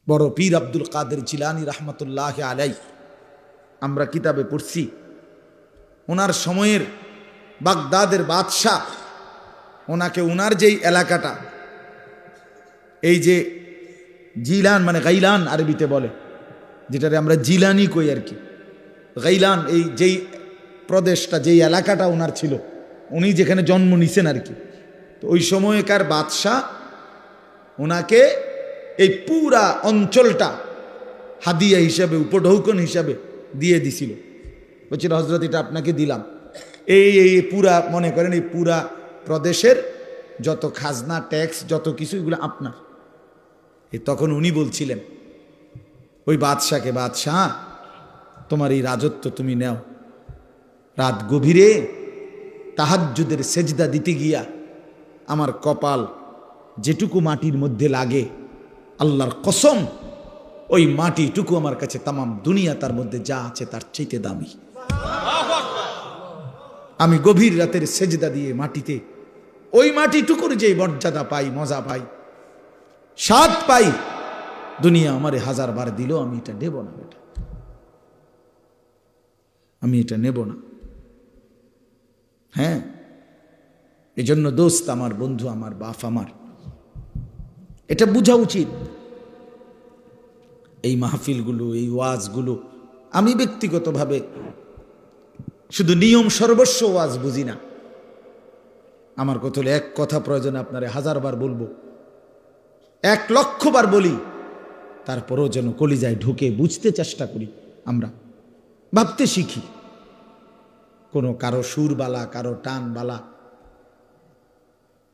বড় পীর আব্দুল কাদের জিলানী রহমতুল্লাহ আলাই, আমরা কিতাবে পড়ছি ওনার সময়ের বাগদাদের বাদশাহ ওনাকে ওনার যেই এলাকাটা, এই যে জিলান মানে গাইলান আরবিতে বলে, যেটারে আমরা জিলানি কই আর কি, গাইলান এই যেই প্রদেশটা যেই এলাকাটা ওনার ছিল, উনি যেখানে জন্ম নিছেন আর কি, তো ওই সময়কার বাদশাহ ওনাকে এই পুরা অঞ্চলটা হাদিয়া হিসাবে, উপঢৌকন হিসাবে দিয়ে দিছিল। বলছিল হজরত এটা আপনাকে দিলাম, এই পুরা মনে করেন এই পুরা প্রদেশের যত খাজনা ট্যাক্স যত কিছু এগুলো আপনার। তখন উনি বলছিলেন ওই বাদশাকে, বাদশাহ তোমার এই রাজত্ব তুমি নেও। রাত গভীরে তাহাজ্জুদের সেজদা দিতে গিয়া আমার কপাল যেটুকু মাটির মধ্যে লাগে, আল্লাহর কসম ওই মাটিটুকু আমার কাছে তামাম দুনিয়া তার মধ্যে যা আছে তার চাইতে দামি। আমি গভীর রাতের সেজদা দিয়ে মাটিতে ওই মাটিটুকুর যে মর্যাদা পাই, মজা পাই, স্বাদ পাই, দুনিয়া আমারে 1000 বার দিল আমি এটা নেব না, বেটা আমি এটা নেব না। হ্যাঁ, এজন্য দোস্ত আমার, বন্ধু আমার, বাপ আমার, এটা বোঝা উচিত। এই মাহফিলগুলো, এই ওয়াজগুলো, আমি ব্যক্তিগতভাবে শুধু নিয়ম সর্বস্ব ওয়াজ বুঝি না। আমার কথা হলো এক কথা প্রয়োজনে আপনারে 1000 বার বলবো, 1,00,000 বার বলি, তারপরও যেন কলিজায় ঢুকে বুঝতে চেষ্টা করি, আমরা ভাবতে শিখি। কোনো কারো সুরবালা, কারো টানবালা,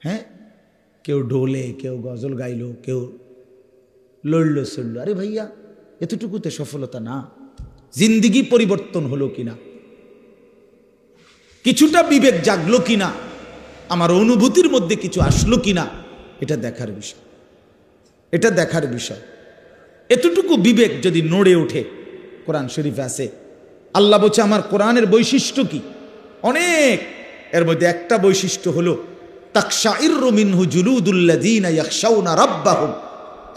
হ্যাঁ, কেউ ডোলে, কেউ গজল গাইলো, কেউ লড়লো চড়লো, আরে ভাইয়া এতটুকুতে সফলতা না। জিন্দিগি পরিবর্তন হলো কিনা, কিছুটা বিবেক জাগলো কিনা, আমার অনুভূতির মধ্যে কিছু আসলো কিনা, এটা দেখার বিষয়, এটা দেখার বিষয়। এতটুকু বিবেক যদি নড়ে ওঠে, কোরআন শরীফে আছে আল্লাহ বলছে আমার কোরআনের বৈশিষ্ট্য কি, অনেক, এর মধ্যে একটা বৈশিষ্ট্য হলো তাকশাইরু মিনহু জুলুদুল্লাযীনা ইয়াখশাউনা রাব্বাহুম।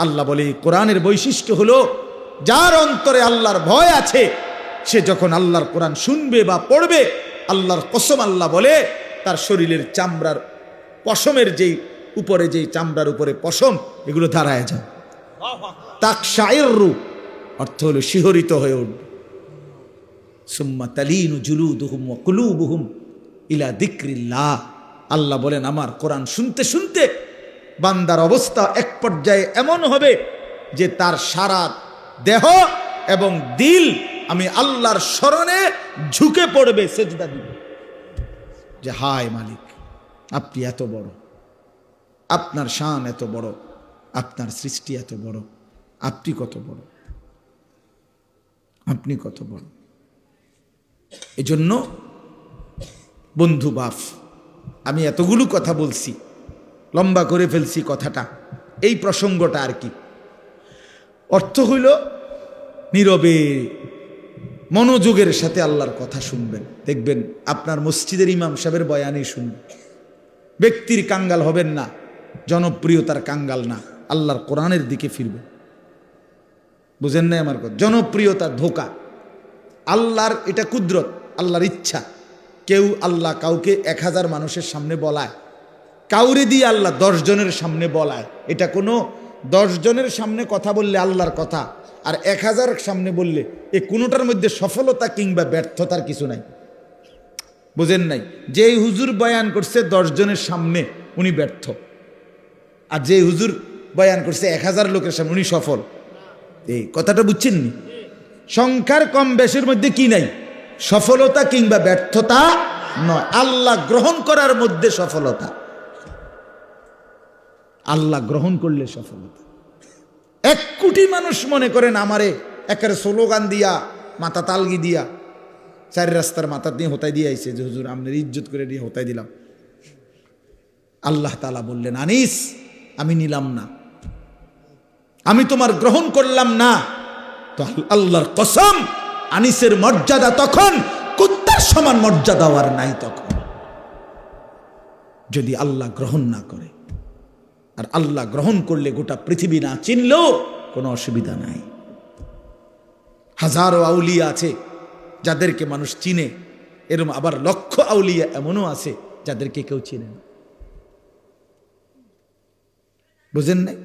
আল্লাহ বলে কোরআনের বৈশিষ্ট্য হলো যার অন্তরে আল্লাহর ভয় আছে, সে যখন আল্লাহর কোরআন শুনবে বা পড়বে, আল্লাহর কসম আল্লাহ বলে তার শরীরের চামড়ার পশমের যেই উপরে, যেই চামড়ার উপরে পশম, এগুলো দাঁড়ায় যায়। তাকশাইরু অর্থ হলো শিহরিত হয়ে উঠবে। সুম্মা তালিনু জুলুদুহুম ওয়া কুলুবুহুম ইলা যিকরিল্লাহ। আল্লাহ বলেন আমার কোরআন শুনতে শুনতে বান্দার অবস্থা এক পর্যায়ে এমন হবে যে তার সারা দেহ এবং দিল আমি আল্লাহর স্মরণে ঝুঁকে পড়বে, সেজদা দিবে, যে হায় মালিক আপনি এত বড়, আপনার শান এত বড়, আপনার সৃষ্টি এত বড়, আপনি কত বড়, আপনি কত বড়। এজন্য বন্ধু বাপ, আমি এতগুলো কথা বলছি, লম্বা করে ফেলছি কথাটা, এই প্রসঙ্গটা আর কি। অর্থ হইল নীরবে মনোযোগের সাথে আল্লাহর কথা শুনবেন, দেখবেন আপনার মসজিদের ইমাম সাহেবের বয়ানই শুনবেন। ব্যক্তির কাঙ্গাল হবেন না, জনপ্রিয়তার কাঙ্গাল না, আল্লাহর কোরআনের দিকে ফিরবেন। বুঝেন নাই আমার কথা? জনপ্রিয়তার ধোকা, আল্লাহর এটা কুদরত, আল্লাহর ইচ্ছা। কেউ আল্লাহ কাউকে 1000 মানুষের সামনে বলায়, কাউরে দিয়ে আল্লাহ 10 জনের সামনে বলায়। এটা কোনো 10 জনের সামনে কথা বললে আল্লাহর কথা, আর 1000 সামনে বললে এ কোনোটার মধ্যে সফলতা কিংবা ব্যর্থতার কিছু নাই। বুঝেন নাই? যেই হুজুর বয়ান করছে 10 জনের সামনে উনি ব্যর্থ, আর যে হুজুর বয়ান করছে 1000 লোকের সামনে উনি সফল। এই কথাটা বুঝছেন নি? সংখ্যার কম বেশের মধ্যে কি নাই? সফলতা কিংবা ব্যর্থতা নয়, আল্লাহ গ্রহণ করার মধ্যে সফলতা। আল্লাহ গ্রহণ করলে সফলতা। 1 কোটি মানুষ মনে করেন আমারে একের স্লোগান দিয়া, মাথা তালগি দিয়া, 4 রাস্তার মাথা দিয়ে হোতাই দিয়ে আইছে যে হুজুর আপনার ইজ্জত করে দিয়ে হোতাই দিলাম। আল্লাহ তাআলা বললেন আনিস আমি নিলাম না, আমি তোমার গ্রহণ করলাম না। তো আল্লাহর কসম আনিসের মর্যাদা তখন কুত্তার সমান মর্যাদা আর নাই তখন, যদি আল্লাহ গ্রহণ না করে। আর আল্লাহ গ্রহণ করলে গোটা পৃথিবী না চিনলেও কোনো অসুবিধা নাই। হাজারো আউলিয়া আছে যাদেরকে মানুষ চিনে, এরকম আবার লক্ষ আউলিয়া এমনও আছে যাদেরকে কেউ চিনে না। বুঝেন নাই?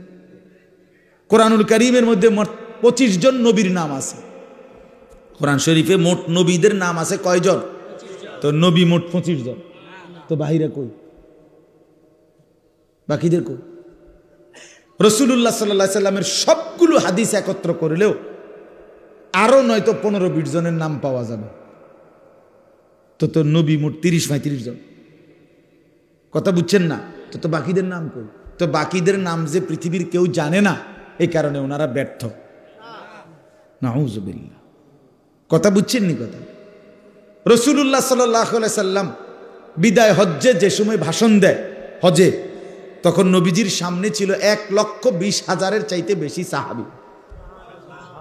কোরআনুল কারীমের মধ্যে মোট 25 জন নবীর নাম আছে। কোরআন শরীফে মোট নবীদের নাম আছে কয়জন? তো নবী মোট 25 জন। তো বাহিরা কই? বাকিদের কই? রাসূলুল্লাহ সাল্লাল্লাহু আলাইহি সাল্লামের সবগুলো হাদিস একত্র করলেও আরো নয়তো 15-20 জনের নাম পাওয়া যাবে। তো নবী মোট 30-35 জন। কথা বুঝছেন না? তো বাকিদের নাম কই? তো বাকিদের নাম যে পৃথিবীর কেউ জানে না, এই কারণে ওনারা ব্যর্থ। নাউযুবিল্লাহ। কথা বুঝছেন নি? কথা রাসূলুল্লাহ সাল্লাল্লাহু আলাইহি সাল্লাম বিদায় হজ্জে যে সময় ভাষণ দেয় হজে, তখন নবীজির সামনে ছিল 1,20,000-এর চাইতে বেশি সাহাবী।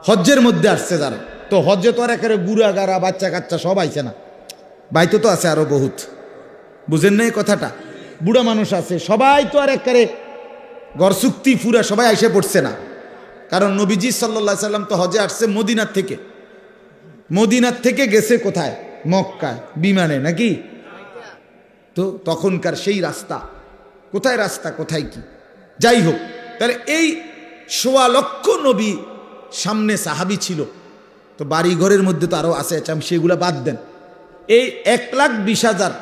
হজ্জের মধ্যে আসছে যারা, তো হজ্জে তো আর একেবারে বুড়া গাড়া বাচ্চা কাচ্চা সব আইছে না, বাইতো তো আছে আরো বহুত। বুঝেন না এই কথাটা? বুড়া মানুষ আছে, সবাই তো আর একেবারে ঘর চুক্তি পুরা সবাই আইসে পড়ছে না। কারণ নবীজি সাল্লাল্লাহু আলাইহি সাল্লাম তো হজে আসছে মদিনার থেকে। মদিনার থেকে গেছে কোথায়? মক্কায়, বিমানে নাকি? তো তখনকার সেই রাস্তা, কোথায় রাস্তা কোথায় কি, যাই হোক, তাহলে এই 1.25 লক্ষ নবী সামনে সাহাবী ছিল। তো বাড়ি ঘরের মধ্যে তো আরো আছে, সেগুলা বাদ দেন। এই 1,20,000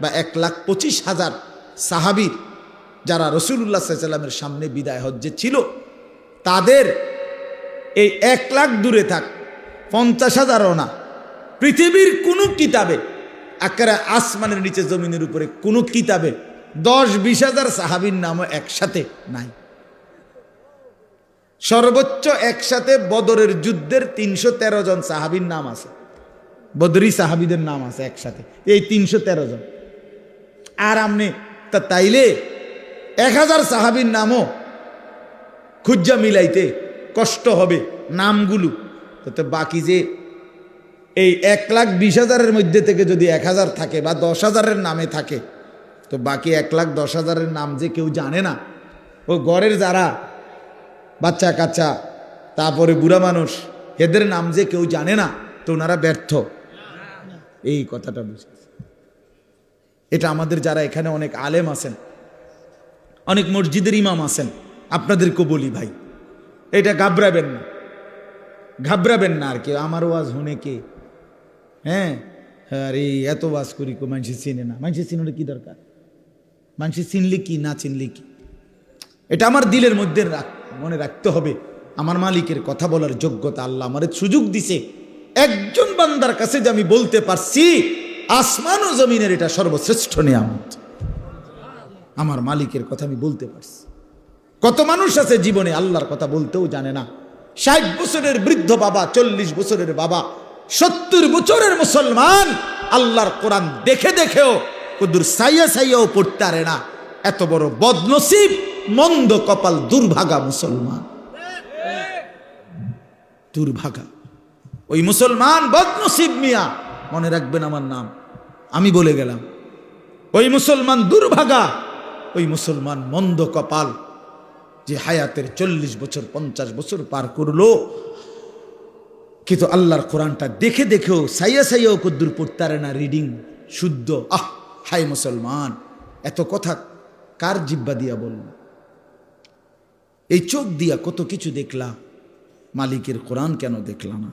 বা 1,25,000 সাহাবীর যারা রাসূলুল্লাহ সাল্লাল্লাহু আলাইহি সাল্লামের সামনে বিদায় হজ্জে ছিল, তাদের এই 1 লাখ দূরে থাক, 50,000ও না, পৃথিবীর কোনো কিতাবে, আকারে আসমানের নিচে জমিনের উপরে কোনো কিতাবে 10-20,000 সাহাবীর নামও একসাথে নাই। সর্বোচ্চ একসাথে বদরের যুদ্ধের 313 জন সাহাবীর নাম আছে, বদরি সাহাবীদের নাম আছে একসাথে, এই 313 জন। আর আমনে তাইলে 1000 সাহাবীর নামও খুঁজা মিলাইতে কষ্ট হবে নামগুলো। তো বাকি যে এই 1,20,000-এর মধ্যে থেকে যদি 1000 থাকে বা 10,000-এর নামে থাকে, তো বাকি 1,10,000-এর নাম যে কেউ জানে না, ও ঘরের যারা বাচ্চা কাচ্চা, তারপরে বুড়া মানুষ, এদের নাম যে কেউ জানে না, তো ওনারা ব্যর্থ। এই কথাটা বুঝে, এটা আমাদের যারা এখানে অনেক আলেম আছেন, অনেক মসজিদের ইমাম আছেন, আপনাদেরকে বলি ভাই, এটা ঘাবড়াবেন না, ঘাবড়াবেন না। আর কি আমার ওয়াজ শুনে কে, হ্যাঁ আরে এত ওয়াজ করি কো মানুষ চিনে না, মানুষ চিনলে কি দরকার? মানুষ চিনলে কি, না চিনলে কি? এটা আমার দিলের মধ্যে মনে রাখতে হবে। আমার মালিকের কথা বলার যোগ্যতা আল্লাহ আমার সুযোগ দিছে একজন বান্দার কাছে, যে আমি বলতে পারছি আসমান ও জমিনের এটা সর্বশ্রেষ্ঠ নিয়ামত। আমার মালিকের কথা আমি বলতে পারছি। কত মানুষ আছে জীবনে আল্লাহর কথা বলতেও জানে না। 60 বছরের বৃদ্ধ বাবা, 40 বছরের বাবা, 70 বছরের মুসলমান আল্লাহর কোরআন দেখে দেখেও কদুর সাইয়া সাইয়াও পড়তে পারে না। এত বড় বদনসিব, মন্দ কপাল, দুর্ভাগা মুসলমান, দুর্ভাগা। ওই মুসলমান বদনসিব মিয়া, মনে রাখবেন আমার নাম, আমি বলে গেলাম। ওই মুসলমান দুর্ভাগা, ওই মুসলমান মন্দ কপাল, যে হায়াতের 40 বছর 50 বছর পার করলো, কিন্তু আল্লাহর কোরআনটা দেখে দেখেও সাইয়া সাইয়াও কদ্দুর পড়তে পারে না, রিডিং শুদ্ধ। হায় মুসলমান, এত কথা কার জিব্বা দিয়া বলল? এই চোখ দিয়া কত কিছু দেখলাম, মালিকের কোরআন কেন দেখলাম না?